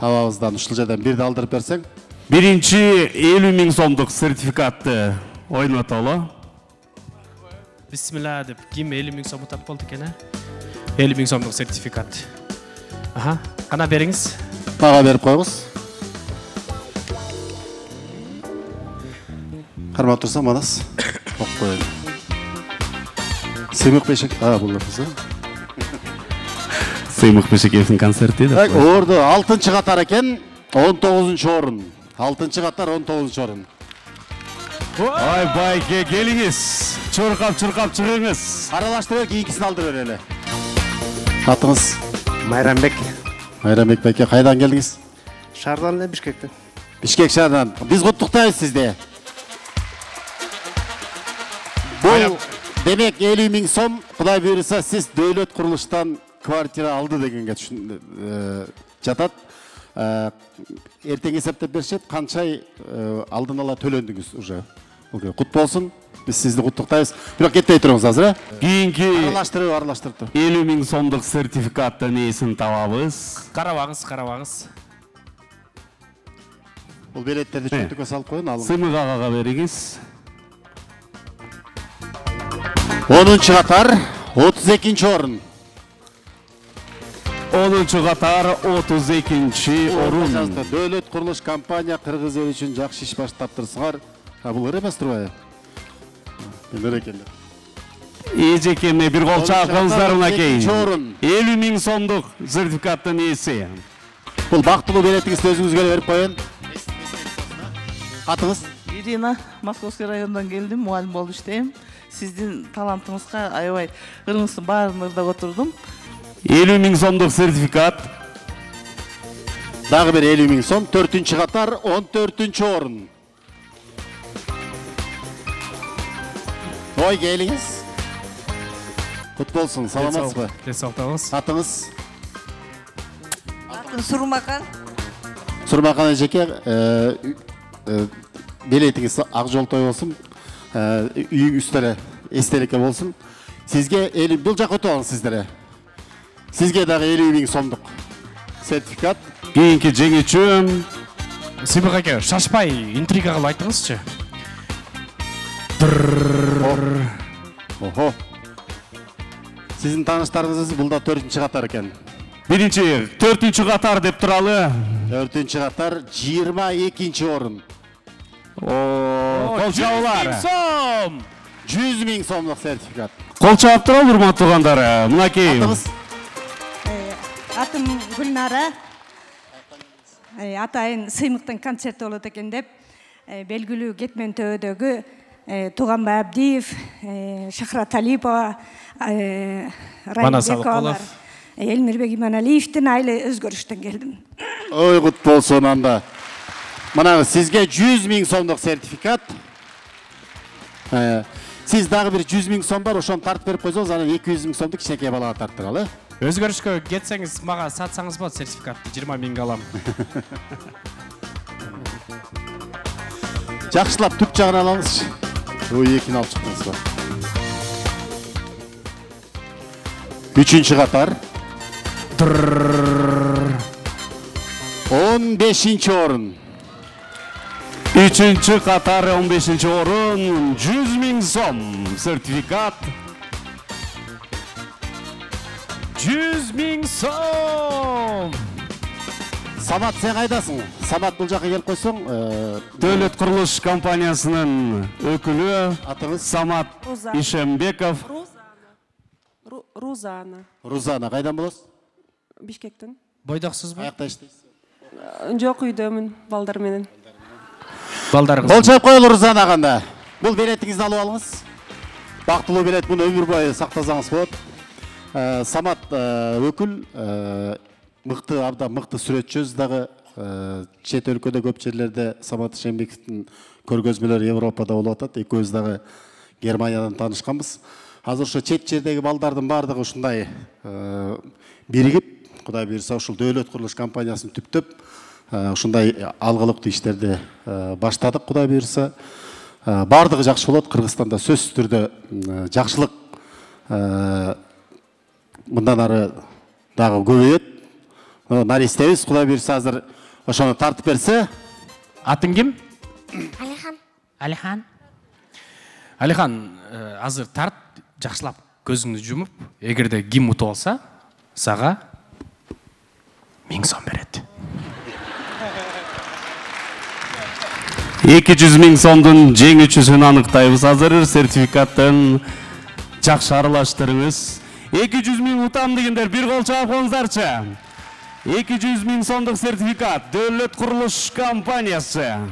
абабыздан ушул жерден бирди алдырып берсең. Биринчи 50.000 сомдук сертификатты ойнотолу. Бисмилlah деп ким 50.000 сом утап болду экен, 50.000 сомдук сертификат. Аха, кана бериңиз. Мага берип койгуз. Кармап турсаң, манас. Окуп коелу. Сыймык Бешек, бул кызы. Сыймык Бешекевдин концерти деп. Орду 6-чы катар экен, 19-чу орун. 6-чы катар 19-чу орун. Ой, байке, келиңиз. Чуркап чыгыңыз. Аралаштырып кийинкисин алдырып берели. Атыңыз? Майрамбек. Майрамбек байке, кайдан келдиңиз? Шаардан эле, Бишкектен. Бишкек шаарынан. Биз куттуктайбыз сизди. Бул демек 50.000 сом, Кудай буйруса, сиз дөөлөт курулуштан квартира алды дегенге жатат. Эртең эсептеп беришет, канча алдын ала төлөндүңүз уже. Кут болсун. Biz sizni kutuktayız. Bırak ketmey turumuz hazır. Kiyinki aralashtirib tur. 50.000 so'mlik sertifikatda nesini tababız? Qarabağız. Bu biletlerdi çöntükө salып koyun, alın. Sımık ağaga berigiz. 10-çı katar, 32-nji orun. 10-çı katar, 32-nji orun. Dövlet kuruluş kampanya Kırgız eli üçün jakşı iş başlap tursunlar. Bul emas turбайбы? Ejekeme bir kol çağırганыңыздарына keyin. 50.000 so'mдук sertifikattın iyisi. Бұл бактылуу билетиңизди өзүңүзгө берип коюн. Атыңыз? Ирина, Московский райондан келдим, мугалим болуп иштейм. Сиздин талантыңызга аябай ырыңыздын баарын ырдап отурдум. 50.000 so'mдук сертификат. Дагы бир 50.000 сом, 4-нчи катар, 14-нчи орун. Ой, келиңиз. Кут болсун, саламатсызбы? Сактабыз. Атыңыз? Атым Сурмакан. Сурмакан эжеке, билетиңиз ак жолтой болсун. Үйүңүз үстеле эстеликке болсун. Сизге бул жак өтүп алыңыз сиздере. Сизге дагы 50.000 сомдук сертификат. Кийинки жеңүүчү Сыймык аке, шашпай интрига кылып айтыңызчы. Охо. Сиздин тааныштарыңыз бул да 4-нчи катар экен. Биринчи 4-нчи катар деп туралы. 4-нчи катар 22-нчи орун. Кол жабуулар. 100.000 сомдук сертификат. Кол чаап туралы, урматтуу туугандар. Мынакей. Атым Гүлнара. Атайын Сыймыктын концерти болот экен деп, белгилүү Кетмен төбөдөгү Туганбай Абдиев, Шахра Талипова, Райымбековалар, Элмирбек Иманалиевдин айылы өзгөрүштөн келдим. Ой, кут болсун анда. Мына сизге 100.000 сомдук сертификат. Сиз дагы бир 100.000 сом бар, ошону тартып берип койсоңуз, анан 200.000 сомдук кичинекей балага тарттыралы. Өзгөрүшкө кетсеңиз, мага сатсаңыз болот сертификатты, 20.000 алам. Жакшылап түп жагын алыңызчы. Ой, экини алып чыктыңыз ба. 3-нчи катар. 15-нчи орун. 3-нчи катар, 15-нчи орун, 100.000 сом сертификат. 100.000 сом. Самат, сен кайдасың? Самат бул жакка келип койсоң, Дөлөт курулуш компаниясынын өкүлү атыңыз Самат Ишембеков. Рузана. Рузана, кайдан болосуз? Бишкектен. Бойдоксузбу? Каякта иштейсиз? Жок, үйдөмүн, балдар менен. Балдарыңыз. Кол чаап коелу Рузана канда. Бул билетиңизди алып алыңыз. Бактылуу билет, муну өмүр бою сактасаңыз болот. Самат өкүл, мыкты, абдан мыкты сүрөтчүбүз дагы. Чет өлкөдө көп жерлерде Самат Ишембековдун көргөзмөлөрү Европада болуп атат. Экөөбүз дагы Германиядан таанышканбыз. Азыр ошо чет жердеги балдардын баардыгы ушундай биригип, Кудай буйруса ушул дөөлөт курулуш компаниясын түптөп, ушундай алгылыктуу иштерди баштадык, Кудай буйруса. Баардыгы жакшы болот. Кыргызстанда сөзсүз түрдө жакшылык мындан ары дагы көбөйөт. наристебиз, Кудай буйрса азыр ошону тартып берсе. Атың ким? Алихан. Алихан. Алихан, азыр тарт, жакшылап көзүңдү жумуп, эгерде ким утуп алса, сага 1000 сом берет. 200 000 сомдун жеңүүчүсүн аныктайбыз азыр. Сертификаттын жакшы аралаштырыңыз. 200 000 утам дегендер бир кол чаап коңуздарчы. 200 000 сомдук сертификат Дөөлөт курулуш компаниясы.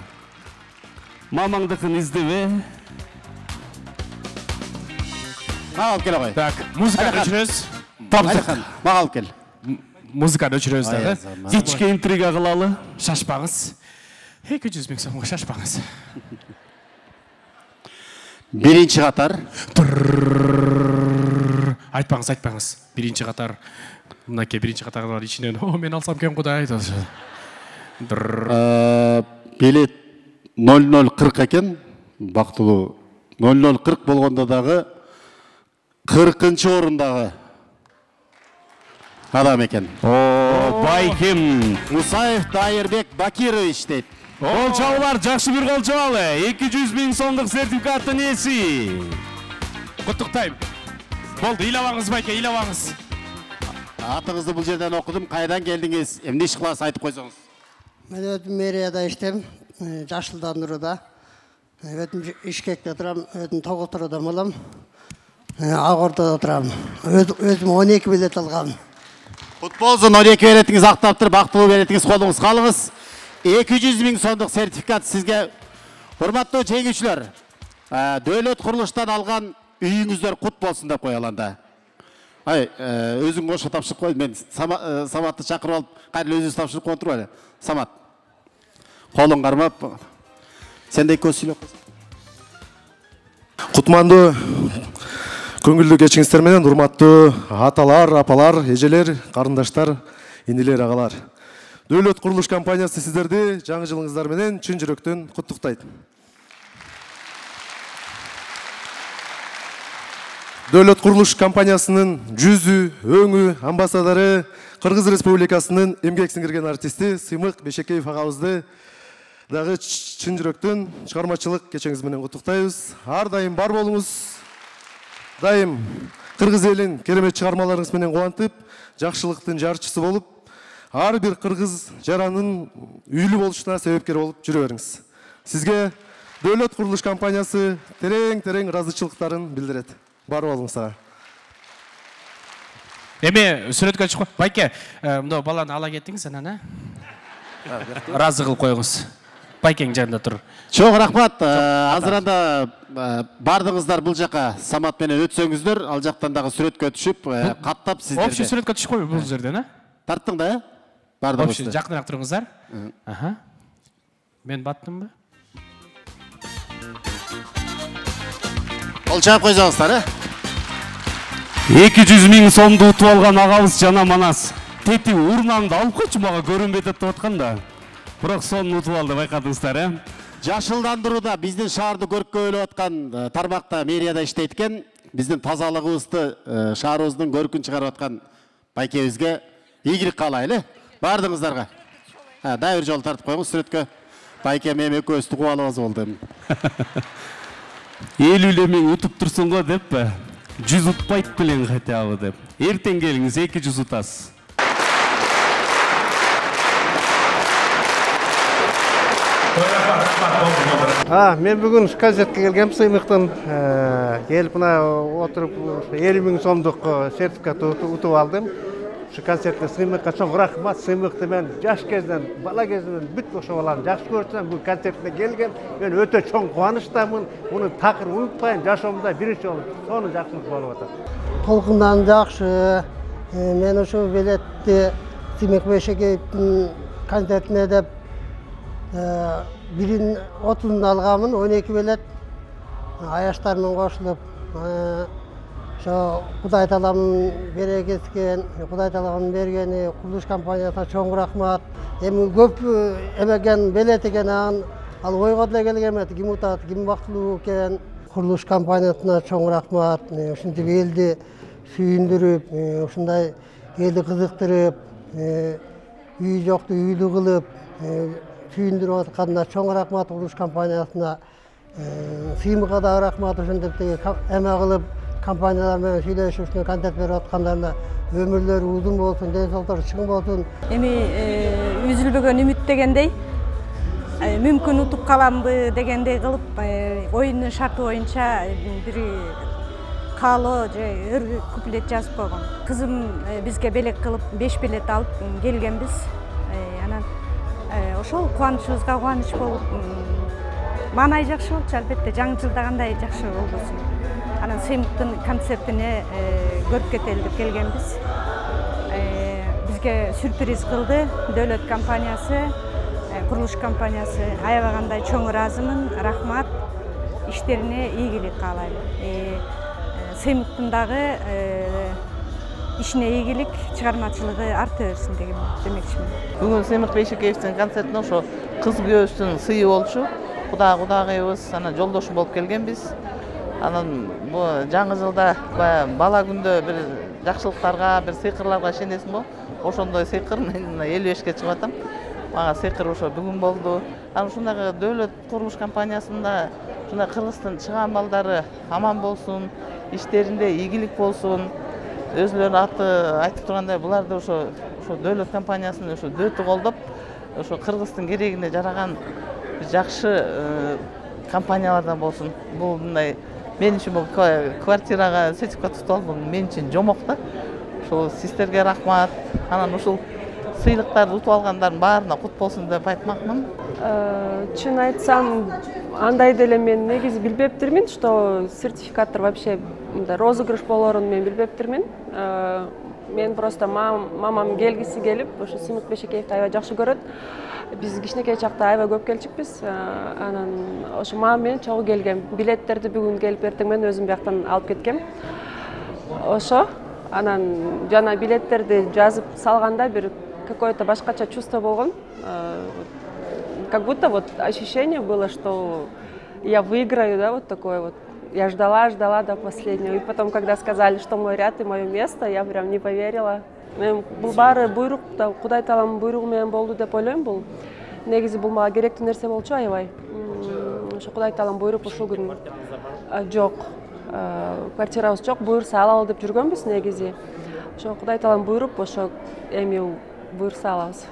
Мамаңдыкын издебе. Алып кел агай. Так, музыканы өчүрөбүз. Алихан, мага алып кел. Музыканы өчүрөбүз дагы. Кечке интрига кылалы. Шашпаңыз. 200 000 сомго шашпаңыз. Биринчи катар. Айтпаңыз. Биринчи катар. Мынакей биринчи катарлар ичинен, "О, мен алсам экен Кудай" деп. Билет 0040 экен. Бактылуу 0040 болгондо дагы 40-чы орундагы адам экен. О, Байким. Мусаев Дайырбек Бакирович дейт. Кол чабуулар, жакшы бир кол чабалы. 200 000 сомдук сертификаттын ээси. Куттуктайм. Болду, ыйлабаңыз Байке, ыйлабаңыз. Атыңызды бул жерден окудум. Кайдан келдиңиз? Эмне иш кыласыз, айтып койсоңуз. Мен өтүм мэрияда иштейм, жашылдандырууда. Өтүм Ишкекте турам, өтүм Тоготурда болом. Агордо турам. Өзүм 12 билет алгам. Кут болсун, 12 билетиңиз актаптыр, бактылуу билетиңиз колуңузга алыңыз. 200 000 сомдук сертификат сизге. Урматтуу жеңүүчүлөр, Дөөлөт курулуштан алган үйүңүздөр кут болсун деп коеланда. Өзүң ошо тапшырып кой, мен Саматты чакырып алып, кайра өзүңүз тапшырып коюп турбайлы. Самат. Колуң кармап. Сендей көз сүйлөп койсоң. Кутмандуу көңүлдүү кечиңиздер менен урматтуу аталар, апалар, эжелер, карындаштар, инилер, агалар. Дөөлөт курулуш компаниясы сиздерди жаңы жылыңыздар менен чын жүрөктөн куттуктайт. Дөөлөт курулуш компаниясынын жүзү, өңү, амбассадору, Кыргыз Республикасынын эмгек сиңирген артисти Сыймык Бешекеев агабызды дагы чын жүрөктөн чыгармачылык кечеңиз менен куттуктайбыз. Ар дайым бар болуңуз. Дайым кыргыз элин керемет чыгармаларыңыз менен кубантып, жакшылыктын жарчысы болуп, ар бир кыргыз жаранын үйлүү болушуна себепкер болуп жүрө бериңиз. Сизге Дөөлөт курулуш компаниясы терең ыраазычылыктарын билдирет. Бар болуңуз сага. Эми сүрөткө чыгып, Байке, мына баланы ала кеттиңиз анан, ыраазы кылып коюңуз. Байкең жанында тур. Чоң рахмат. Азыр анда бардыңыздар бул жака Самат менен өтсөңүздөр, ал жактан дагы сүрөткө түшүп, каттап сиздерге. Общий сүрөткө түшүп койбой бул жерден, а? Тарттың да, бардыңыздар. Жакыныраак туруңуздар. Мен баттымбы? Кол чаап койсоңуздар, 200 000 сомду утуп алган агабыз жана манас. Тети урнамды алып койчу, мага көрүнбөйт деп атканда. Бирок сонун утуп алды, байкадыңыздар, Жашылдандырууда биздин шаарды көркөйлөп аткан тармакта мэрияда иштейт экен. Биздин тазалыгыбызды, шаарыбыздын көркүн чыгарып аткан Байкебизге ийгилик каалайлы. Бардыңыздарга. Дагы бир жолу тартып коюңуз сүрөткө. Байке мен экөөбүз тугуп алабыз болду. 50 000 утуп турсуң го деп, 100 утпайт белең хотя бы деп. Эртең келиңиз, 200 утасыз. Мен бүгін концертке келгем, Сыймыктан келіп мына отырып 50 000 сомдук сертификат утуп алдым. Şu konsertте Сыймыкка чоң рахмат. Сыймыкты мен жаш кезден, бала кезден бүт ошо баланы жакшы көрсөм, бул концертке келген. Мен өтө чоң кубанычтамын. Муну такыр унутпайын, жашоомдо биринчи жолу сонун жакшылык болуп атат. Толкундан жакшы. Мен ошо билетти Сыймык Бешекеевдин концертине деп бирин 30'unu алганмын, 12 билет аяштар менен кошулуп. Кудай таламдын берекескен, Кудай таламдын бергени курулуш компаниясына чоң рахмат. Эми көп эмеген билет экен, ал ойго деле келген эмес, ким утат, ким бактылуу экен. Курулуш компаниясына чоң рахмат. Ушинтип элди сүйүндүрүп, ушундай элди кызыктырып, үй жоқты үйлі қылып, сүйіндіріп жатқанына чоң рахмат құрылыс компаниясына, сыймыққа да рахмат үшін деп әмә қылып компаниялармен сөйлесіп үшін контент беріп жатқандарына өмірлері uzun болсын, денсаулықтары шығын болсын. Эми үзүлбөгөн үмүт дегендей, мүмкүн утуп каламбы дегендей кылып, оюндун шарты боюнча бир каалоо же өр куплет жазып койгон. Кызым бизге белек кылып 5 билет алып келгенбиз. Анан ошол кубанычыбызга кубаныч болуп, маанай жакшы болчу, албетте жаңы жылда кандай жакшы болбосун. Анан сыймыктын концертине көрүп кетели деп келгенбиз. Бизге сюрприз кылды Дөөлөт компаниясы, курулуш компаниясы. Аябагандай чоң ыраазымын, рахмат. Иштерине ийгилик каалайм. Сыймыктын дагы ишине ийгилик, чыгармачылыгы арта берсин демекчимин. Бүгүн Сыймык Бейшекеевдин концертине ошо кыз күйөөбүздүн сыйы болчу. Кудагайыбыз анан жолдошу болуп келгенбиз. Анан бу жаңы жылда бала күндө бир жакшылыктарга, бир сыйкырларга ишенесиң го. Ошондой сыйкыр мен 55-ке чыгып атам. Мага сыйкыр ошо бүгүн болду. Анан ушундагы Дөөлөт курулуш компаниясында ушундай кыргыздын чыган балдары аман болсун, иштеринде ийгилик болсун. Өзүлөрү аты айтып тургандай, булар да ошо Дөөлөт компаниясынын ошо дөтү колдоп, ошо кыргыздын керегине жараган жакшы компаниялардан болсун. Бул мындай мен үчүн бул квартирага сертификат утуп алдым. Мен үчүн жомок да. Ошол сиздерге рахмат. Анан ушул сыйлыктарды утуп алгандардын баарына кут болсун деп айтмакмын. Чын айтсам, андай деле мен негизи билбептирмин, что сертификаттар вообще розыгрыш болорун мен билбептирмин. Мен просто мамам келгиси келип, ошо Сыймык Бейшекеевди аябай жакшы көрөт. Биз кичинекей чакта аябай көп келчүкпүз. Анан ошо мамам менен чогуу келгем. Билеттерди бүгүн келип эртең менен өзүм бияктан алып кеткем. Ошо анан жана билеттерди жазып салганда бир какое-то башкача чувство болгон. Как будто вот ощущение было, что я выиграю, да, вот такое вот. Я ждала до последнего. И потом, когда сказали, что мой ряд и мое место, я прям не поверила. Бул баары буйрук, Кудай Тааланын буйругу менен болду деп ойлойм. Бул негизи бул мага керектүү нерсе болчу аябай. Ошо Кудай Таалан буйруп ушул күн жок. Квартирабыз жок, буйрса алалы деп жүргөнбүз негизи. Ошо Кудай Таалан буйруп, ошо эми буйрса алабыз.